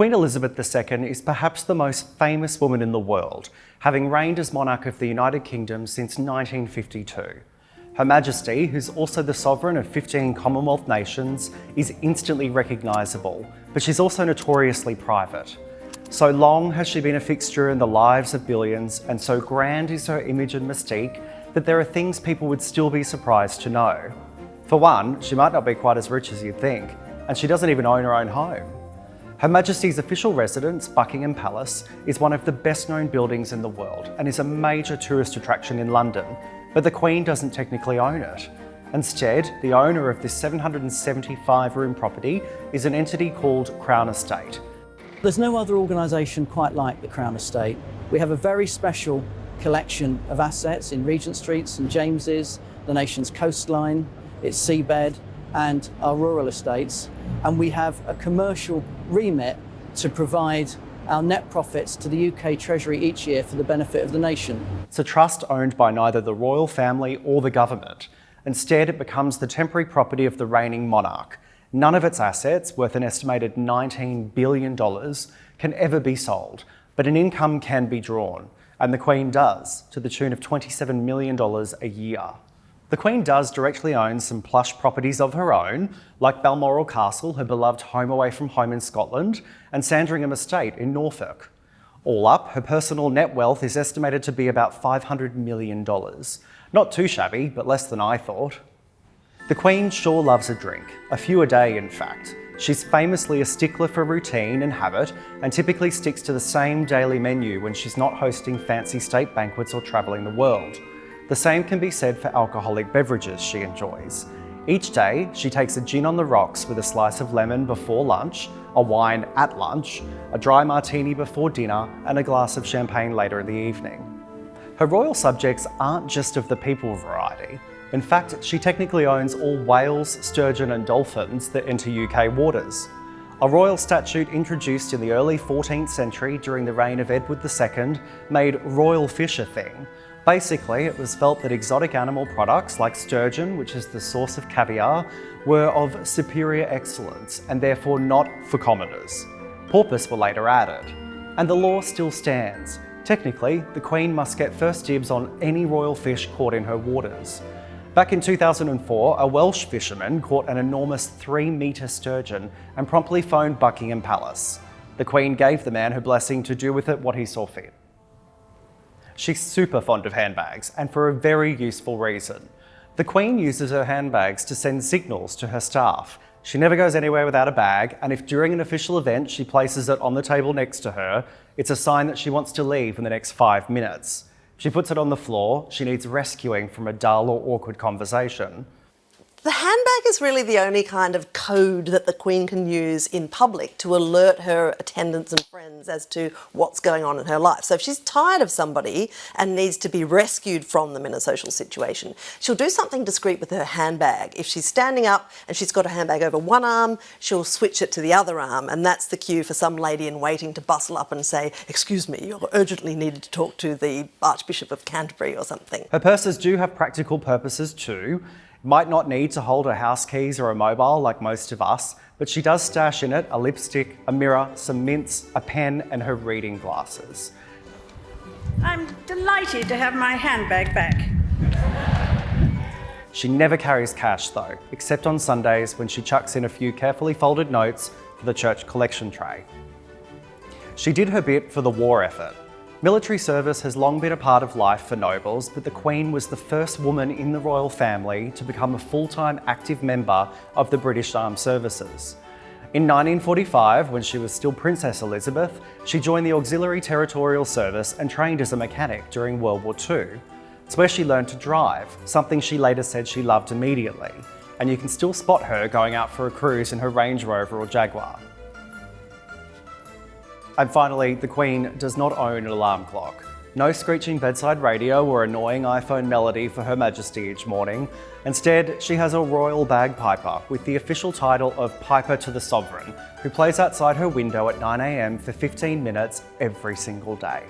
Queen Elizabeth II is perhaps the most famous woman in the world, having reigned as monarch of the United Kingdom since 1952. Her Majesty, who's also the sovereign of 15 Commonwealth nations, is instantly recognisable, but she's also notoriously private. So long has she been a fixture in the lives of billions, and so grand is her image and mystique, that there are things people would still be surprised to know. For one, she might not be quite as rich as you'd think, and she doesn't even own her own home. Her Majesty's official residence, Buckingham Palace, is one of the best-known buildings in the world and is a major tourist attraction in London, but the Queen doesn't technically own it. Instead, the owner of this 775-room property is an entity called Crown Estate. There's no other organisation quite like the Crown Estate. We have a very special collection of assets in Regent Street, St James's, the nation's coastline, its seabed, and our rural estates, and we have a commercial remit to provide our net profits to the UK Treasury each year for the benefit of the nation. It's a trust owned by neither the royal family or the government. Instead, it becomes the temporary property of the reigning monarch. None of its assets, worth an estimated $19 billion, can ever be sold, but an income can be drawn, and the Queen does, to the tune of $27 million a year. The Queen does directly own some plush properties of her own, like Balmoral Castle, her beloved home away from home in Scotland, and Sandringham Estate in Norfolk. All up, her personal net wealth is estimated to be about $500 million. Not too shabby, but less than I thought. The Queen sure loves a drink, a few a day in fact. She's famously a stickler for routine and habit, and typically sticks to the same daily menu when she's not hosting fancy state banquets or travelling the world. The same can be said for alcoholic beverages she enjoys. Each day, she takes a gin on the rocks with a slice of lemon before lunch, a wine at lunch, a dry martini before dinner, and a glass of champagne later in the evening. Her royal subjects aren't just of the people variety. In fact, she technically owns all whales, sturgeon and dolphins that enter UK waters. A royal statute introduced in the early 14th century during the reign of Edward II made royal fish a thing. Basically, it was felt that exotic animal products like sturgeon, which is the source of caviar, were of superior excellence and therefore not for commoners. Porpoise were later added. And the law still stands. Technically, the Queen must get first dibs on any royal fish caught in her waters. Back in 2004, a Welsh fisherman caught an enormous 3-metre sturgeon and promptly phoned Buckingham Palace. The Queen gave the man her blessing to do with it what he saw fit. She's super fond of handbags, and for a very useful reason. The Queen uses her handbags to send signals to her staff. She never goes anywhere without a bag, and if during an official event she places it on the table next to her, it's a sign that she wants to leave in the next 5 minutes. She puts it on the floor, she needs rescuing from a dull or awkward conversation. The handbag is really the only kind of code that the Queen can use in public to alert her attendants and friends as to what's going on in her life. So if she's tired of somebody and needs to be rescued from them in a social situation, she'll do something discreet with her handbag. If she's standing up and she's got her handbag over one arm, she'll switch it to the other arm, and that's the cue for some lady in waiting to bustle up and say, "Excuse me, you're urgently needed to talk to the Archbishop of Canterbury," or something. Her purses do have practical purposes too. Might not need to hold her house keys or a mobile like most of us, but she does stash in it a lipstick, a mirror, some mints, a pen and her reading glasses. I'm delighted to have my handbag back. She never carries cash though, except on Sundays when she chucks in a few carefully folded notes for the church collection tray. She did her bit for the war effort. Military service has long been a part of life for nobles, but the Queen was the first woman in the royal family to become a full-time active member of the British Armed Services. In 1945, when she was still Princess Elizabeth, she joined the Auxiliary Territorial Service and trained as a mechanic during World War II. It's where she learned to drive, something she later said she loved immediately, and you can still spot her going out for a cruise in her Range Rover or Jaguar. And finally, the Queen does not own an alarm clock. No screeching bedside radio or annoying iPhone melody for Her Majesty each morning. Instead, she has a royal bagpiper with the official title of Piper to the Sovereign, who plays outside her window at 9 AM for 15 minutes every single day.